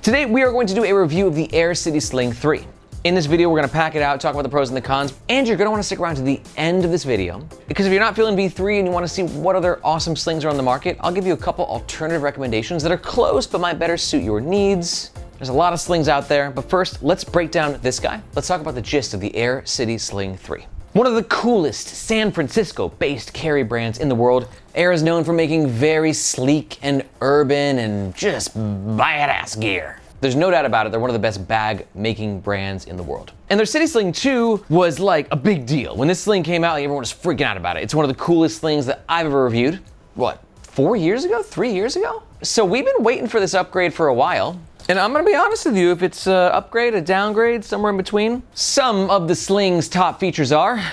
Today we are going to do a review of the Aer City Sling 3. In this video, we're gonna pack it out, talk about the pros and the cons, and you're gonna wanna stick around to the end of this video, because if you're not feeling V3 and you wanna see what other awesome slings are on the market, I'll give you a couple alternative recommendations that are close but might better suit your needs. There's a lot of slings out there, but first, let's break down this guy. Let's talk about the gist of the Aer City Sling 3. One of the coolest San Francisco-based carry brands in the world, Aer is known for making very sleek and urban and just badass gear. There's no doubt about it, they're one of the best bag making brands in the world. And their City Sling 2 was like a big deal. When this sling came out, like, everyone was freaking out about it. It's one of the coolest slings that I've ever reviewed. What, 4 years ago? 3 years ago? So we've been waiting for this upgrade for a while. And I'm gonna be honest with you, if it's an upgrade, a downgrade, somewhere in between. Some of the sling's top features are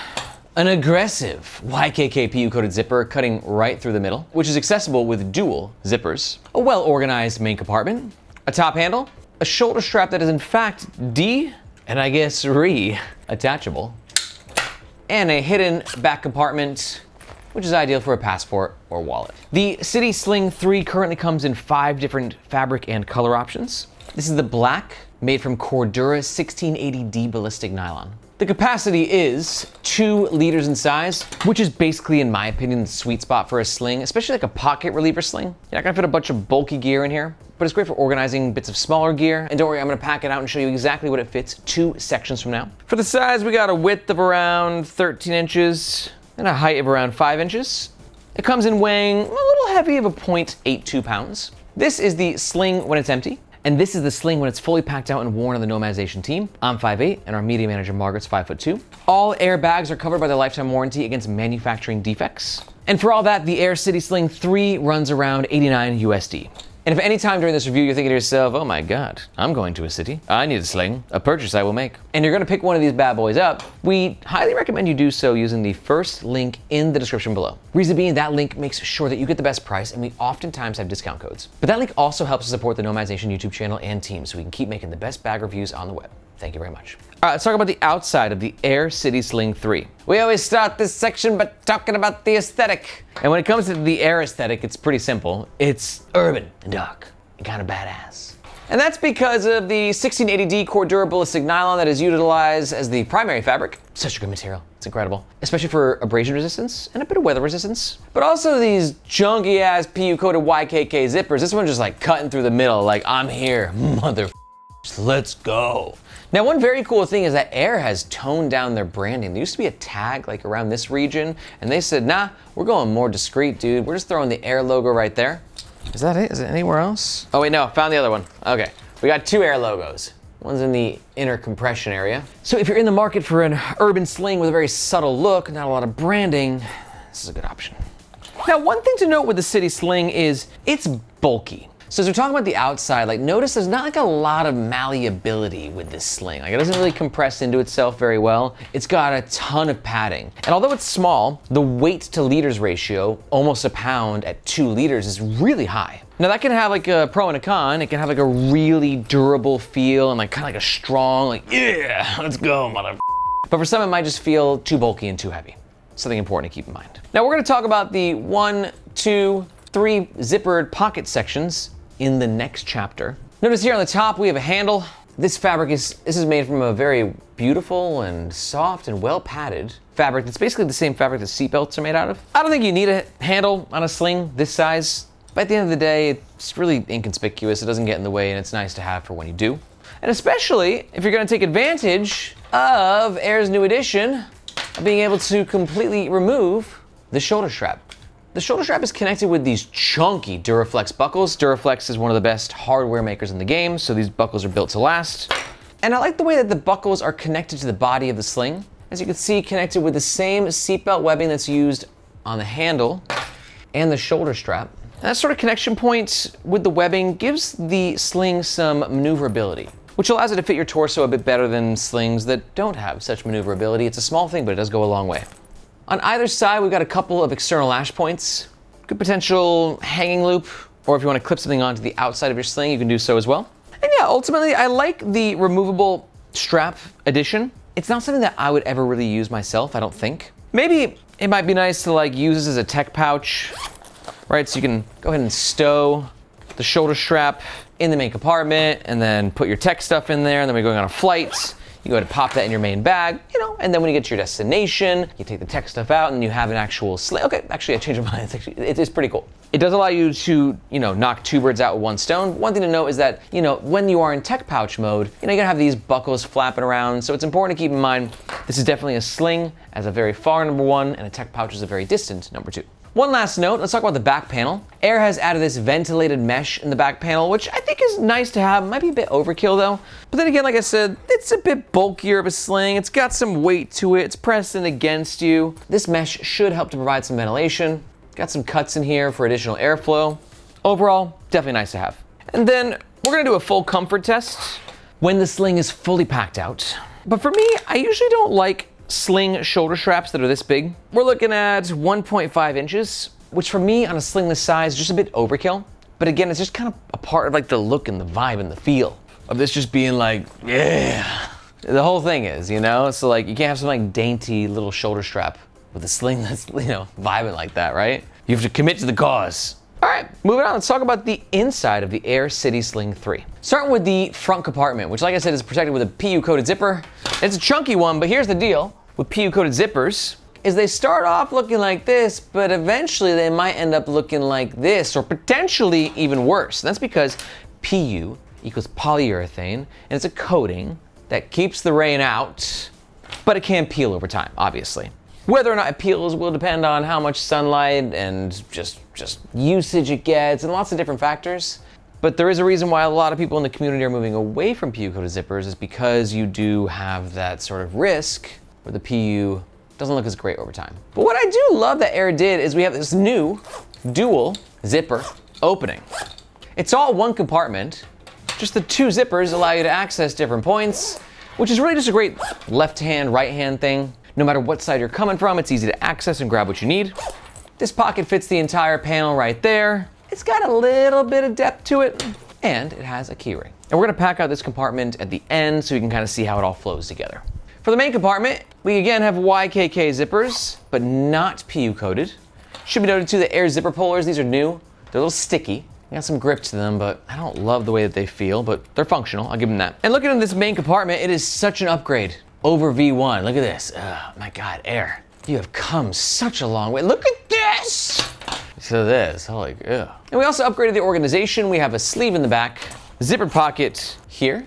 an aggressive YKK PU coated zipper cutting right through the middle, which is accessible with dual zippers, a well-organized main compartment, a top handle, a shoulder strap that is in fact and I guess attachable, and a hidden back compartment, which is ideal for a passport or wallet. The City Sling 3 currently comes in 5 different fabric and color options. This is the black, made from CORDURA 1680D ballistic nylon. The capacity is 2 liters in size, which is basically, in my opinion, the sweet spot for a sling, especially like a pocket reliever sling. You're not gonna fit a bunch of bulky gear in here, but it's great for organizing bits of smaller gear. And don't worry, I'm gonna pack it out and show you exactly what it fits 2 sections from now. For the size, we got a width of around 13 inches and a height of around 5 inches. It comes in weighing a little heavy of a 0.82 pounds. This is the sling when it's empty. And this is the sling when it's fully packed out and worn on the nomadization team. I'm 5'8", and our media manager Margaret's 5'2". All Aer bags are covered by the lifetime warranty against manufacturing defects. And for all that, the Aer City Sling 3 runs around 89 USD. And if any time during this review you're thinking to yourself, oh my God, I'm going to a city, I need a sling, a purchase I will make, and you're gonna pick one of these bad boys up, we highly recommend you do so using the first link in the description below. Reason being, that link makes sure that you get the best price, and we oftentimes have discount codes. But that link also helps us support the Nomadization YouTube channel and team, so we can keep making the best bag reviews on the web. Thank you very much. All right, let's talk about the outside of the Aer City Sling 3. We always start this section by talking about the aesthetic. And when it comes to the Aer aesthetic, it's pretty simple. It's urban and dark and kind of badass. And that's because of the 1680D CORDURA ballistic nylon that is utilized as the primary fabric. Such a good material, it's incredible. Especially for abrasion resistance and a bit of weather resistance. But also these junky ass PU coated YKK zippers. This one's just like cutting through the middle, like I'm here, let's go. Now, one very cool thing is that Aer has toned down their branding. There used to be a tag like around this region, and they said, nah, we're going more discreet, dude. We're just throwing the Aer logo right there. Is that it? Is it anywhere else? Oh wait, no, found the other one. Okay, we got 2 Aer logos. One's in the inner compression area. So if you're in the market for an urban sling with a very subtle look, not a lot of branding, this is a good option. Now, one thing to note with the City Sling is it's bulky. So as we're talking about the outside, like notice there's not like a lot of malleability with this sling. Like it doesn't really compress into itself very well. It's got a ton of padding. And although it's small, the weight to liters ratio, almost a pound at 2 liters, is really high. Now that can have like a pro and a con. It can have like a really durable feel and like kind of like a strong, like, yeah, let's go, mother. But for some, it might just feel too bulky and too heavy. Something important to keep in mind. Now we're gonna talk about the 1, 2, 3 zippered pocket sections in the next chapter. Notice here on the top we have a handle. This is made from a very beautiful and soft and well padded fabric. It's basically the same fabric that seatbelts are made out of. I don't think you need a handle on a sling this size, but at the end of the day, it's really inconspicuous. It doesn't get in the way, and it's nice to have for when you do. And especially if you're gonna take advantage of Aer's new addition of being able to completely remove the shoulder strap. The shoulder strap is connected with these chunky Duraflex buckles. Duraflex is one of the best hardware makers in the game, so these buckles are built to last. And I like the way that the buckles are connected to the body of the sling. As you can see, connected with the same seatbelt webbing that's used on the handle and the shoulder strap. And that sort of connection point with the webbing gives the sling some maneuverability, which allows it to fit your torso a bit better than slings that don't have such maneuverability. It's a small thing, but it does go a long way. On either side, we've got a couple of external lash points, good potential hanging loop, or if you want to clip something onto the outside of your sling, you can do so as well. And yeah, ultimately, I like the removable strap addition. It's not something that I would ever really use myself, I don't think. Maybe it might be nice to like use this as a tech pouch, right? So you can go ahead and stow the shoulder strap in the main compartment and then put your tech stuff in there, and then we're going on a flight. You go ahead and pop that in your main bag, you know, and then when you get to your destination, you take the tech stuff out and you have an actual sling. Okay, actually, I changed my mind. It's pretty cool. It does allow you to, you know, knock two birds out with one stone. One thing to note is that, you know, when you are in tech pouch mode, you know, you're gonna have these buckles flapping around. So it's important to keep in mind, this is definitely a sling as a very far number one, and a tech pouch is a very distant number two. One last note, let's talk about the back panel. Aer has added this ventilated mesh in the back panel, which I think is nice to have. Might be a bit overkill though. But then again, like I said, it's a bit bulkier of a sling. It's got some weight to it. It's pressing against you. This mesh should help to provide some ventilation. Got some cuts in here for additional airflow. Overall, definitely nice to have. And then we're gonna do a full comfort test when the sling is fully packed out. But for me, I usually don't like sling shoulder straps that are this big. We're looking at 1.5 inches, which for me on a sling this size, just a bit overkill. But again, it's just kind of a part of like the look and the vibe and the feel of this just being like, yeah. The whole thing is, you know? So like you can't have some like dainty little shoulder strap with a sling that's, you know, vibing like that, right? You have to commit to the cause. All right, moving on, let's talk about the inside of the Aer City Sling 3. Starting with the front compartment, which like I said is protected with a PU-coated zipper. It's a chunky one, but here's the deal with PU-coated zippers, is they start off looking like this, but eventually they might end up looking like this, or potentially even worse. And that's because PU equals polyurethane, and it's a coating that keeps the rain out, but it can peel over time, obviously. Whether or not it peels will depend on how much sunlight and just usage it gets, and lots of different factors. But there is a reason why a lot of people in the community are moving away from PU-coated zippers, is because you do have that sort of risk where the PU doesn't look as great over time. But what I do love that Aer did is we have this new dual zipper opening. It's all one compartment, just the two zippers allow you to access different points, which is really just a great left-hand, right-hand thing. No matter what side you're coming from, it's easy to access and grab what you need. This pocket fits the entire panel right there. It's got a little bit of depth to it, and it has a key ring. And we're gonna pack out this compartment at the end so you can kind of see how it all flows together. For the main compartment, we again have YKK zippers, but not PU coated. Should be noted too, the Aer zipper pullers, these are new. They're a little sticky. They got some grip to them, but I don't love the way that they feel, but they're functional, I'll give them that. And looking at this main compartment, it is such an upgrade over V1. Look at this. Oh my God, Aer, you have come such a long way. Look at this. So this, holy, ugh. And we also upgraded the organization. We have a sleeve in the back, zippered pocket here,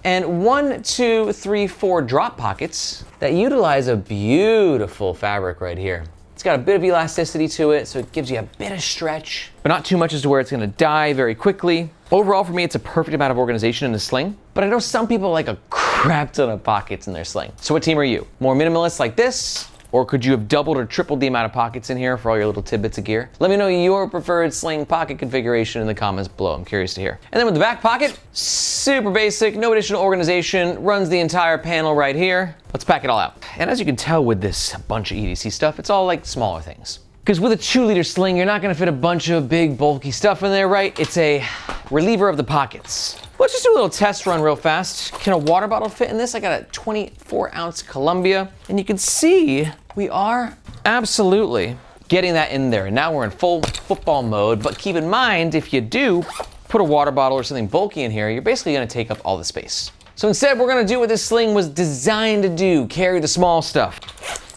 and 1, 2, 3, 4 drop pockets that utilize a beautiful fabric right here. It's got a bit of elasticity to it, so it gives you a bit of stretch, but not too much as to where it's gonna die very quickly. Overall, for me, it's a perfect amount of organization in the sling, but I know some people like a crap ton of pockets in their sling. So what team are you? More minimalist like this? Or could you have doubled or tripled the amount of pockets in here for all your little tidbits of gear? Let me know your preferred sling pocket configuration in the comments below. I'm curious to hear. And then with the back pocket, super basic, no additional organization, runs the entire panel right here. Let's pack it all out. And as you can tell with this bunch of EDC stuff, it's all like smaller things. Because with a 2-liter sling, you're not gonna fit a bunch of big bulky stuff in there, right? It's a reliever of the pockets. Let's just do a little test run real fast. Can a water bottle fit in this? I got a 24-ounce Columbia, and you can see we are absolutely getting that in there. And now we're in full football mode, but keep in mind, if you do put a water bottle or something bulky in here, you're basically gonna take up all the space. So instead, we're gonna do what this sling was designed to do, carry the small stuff.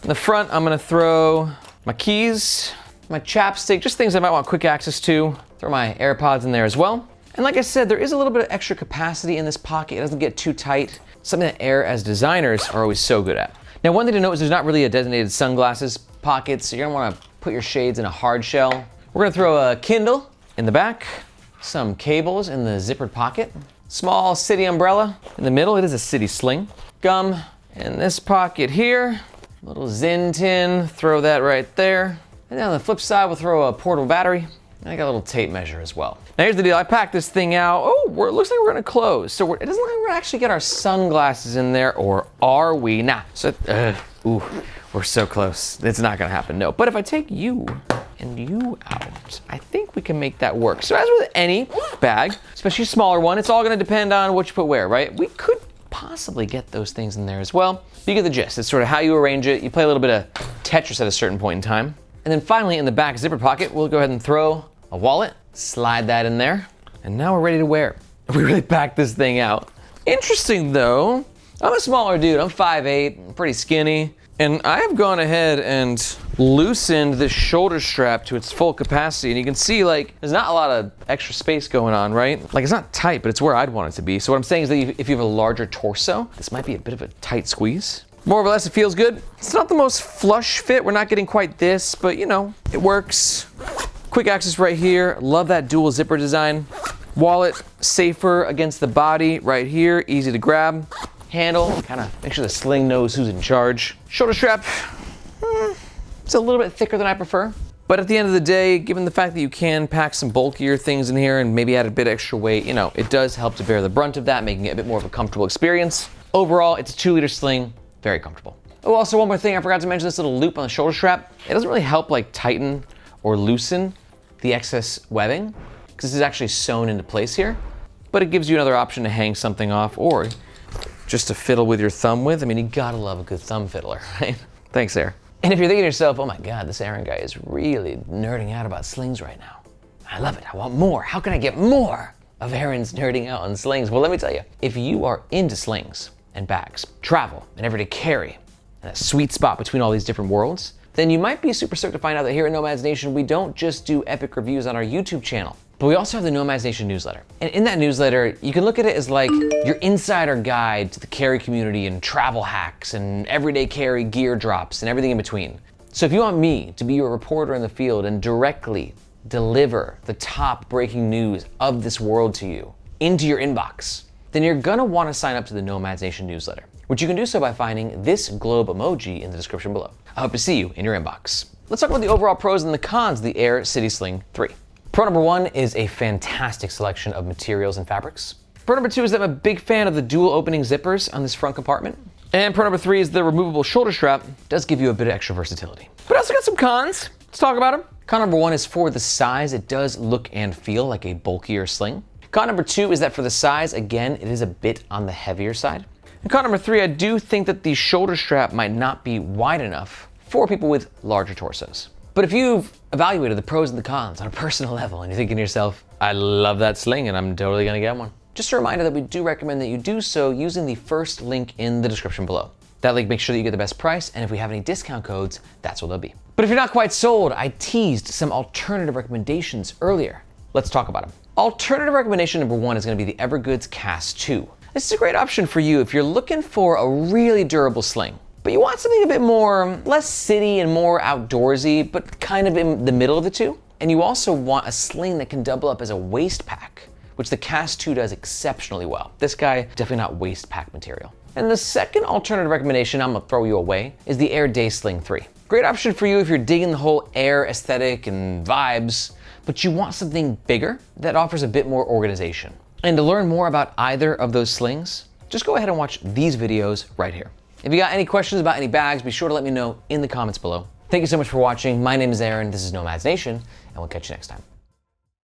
In the front, I'm gonna throw my keys, my chapstick, just things I might want quick access to. Throw my AirPods in there as well. And like I said, there is a little bit of extra capacity in this pocket. It doesn't get too tight. Something that Aer as designers are always so good at. Now, one thing to note is there's not really a designated sunglasses pocket, so you're gonna wanna put your shades in a hard shell. We're gonna throw a Kindle in the back, some cables in the zippered pocket, small city umbrella in the middle. It is a city sling. Gum in this pocket here, little Zinn tin, throw that right there. And then on the flip side, we'll throw a portable battery. And I got a little tape measure as well. Now here's the deal, I packed this thing out. Oh, it looks like we're gonna close. So it doesn't look like we're gonna actually get our sunglasses in there, or are we? Nah, so, ooh, we're so close. It's not gonna happen, no. But if I take you and you out, I think we can make that work. So as with any bag, especially a smaller one, it's all gonna depend on what you put where, right? We could possibly get those things in there as well. But you get the gist. It's sort of how you arrange it. You play a little bit of Tetris at a certain point in time. And then finally, in the back zipper pocket, we'll go ahead and throw a wallet, slide that in there, and now we're ready to wear. We really packed this thing out. Interesting though, I'm a smaller dude, I'm 5'8", I'm pretty skinny, and I have gone ahead and loosened this shoulder strap to its full capacity, and you can see like there's not a lot of extra space going on, right? Like it's not tight, but it's where I'd want it to be. So what I'm saying is that if you have a larger torso, this might be a bit of a tight squeeze. More or less, it feels good. It's not the most flush fit, we're not getting quite this, but you know, it works. Quick access right here, love that dual zipper design. Wallet, safer against the body right here, easy to grab. Handle, kind of make sure the sling knows who's in charge. Shoulder strap, it's a little bit thicker than I prefer. But at the end of the day, given the fact that you can pack some bulkier things in here and maybe add a bit extra weight, you know, it does help to bear the brunt of that, making it a bit more of a comfortable experience. Overall, it's a 2-liter sling, very comfortable. Oh, also one more thing, I forgot to mention this little loop on the shoulder strap. It doesn't really help like tighten or loosen the excess webbing, because this is actually sewn into place here, but it gives you another option to hang something off or just to fiddle with your thumb with. I mean, you gotta love a good thumb fiddler, right? Thanks, Aer. And if you're thinking to yourself, oh my God, this Aaron guy is really nerding out about slings right now. I love it, I want more. How can I get more of Aaron's nerding out on slings? Well, let me tell you, if you are into slings and bags, travel, and everyday carry, and that sweet spot between all these different worlds, then you might be super stoked to find out that here at Nomads Nation, we don't just do epic reviews on our YouTube channel, but we also have the Nomads Nation newsletter. And in that newsletter, you can look at it as like your insider guide to the carry community and travel hacks and everyday carry gear drops and everything in between. So if you want me to be your reporter in the field and directly deliver the top breaking news of this world to you into your inbox, then you're gonna wanna sign up to the Nomads Nation newsletter, which you can do so by finding this globe emoji in the description below. I hope to see you in your inbox. Let's talk about the overall pros and the cons of the Aer City Sling 3. Pro number 1 is a fantastic selection of materials and fabrics. Pro number 2 is that I'm a big fan of the dual opening zippers on this front compartment. And pro number 3 is the removable shoulder strap does give you a bit of extra versatility. But I also got some cons. Let's talk about them. Con number 1 is for the size, it does look and feel like a bulkier sling. Con number 2 is that for the size, again, it is a bit on the heavier side. And con number 3, I do think that the shoulder strap might not be wide enough for people with larger torsos. But if you've evaluated the pros and the cons on a personal level and you're thinking to yourself, I love that sling and I'm totally gonna get one, just a reminder that we do recommend that you do so using the first link in the description below. That link makes sure that you get the best price, and if we have any discount codes, that's what they'll be. But if you're not quite sold, I teased some alternative recommendations earlier. Let's talk about them. Alternative recommendation number 1 is gonna be the Evergoods CAP2. This is a great option for you if you're looking for a really durable sling, but you want something a bit more, less city and more outdoorsy, but kind of in the middle of the two. And you also want a sling that can double up as a waist pack, which the CAP2 does exceptionally well. This guy, definitely not waist pack material. And the second alternative recommendation I'm gonna throw you away is the Aer Day Sling 3. Great option for you if you're digging the whole Air aesthetic and vibes, but you want something bigger that offers a bit more organization. And to learn more about either of those slings, just go ahead and watch these videos right here. If you got any questions about any bags, be sure to let me know in the comments below. Thank you so much for watching. My name is Aaron, this is Nomads Nation, and we'll catch you next time.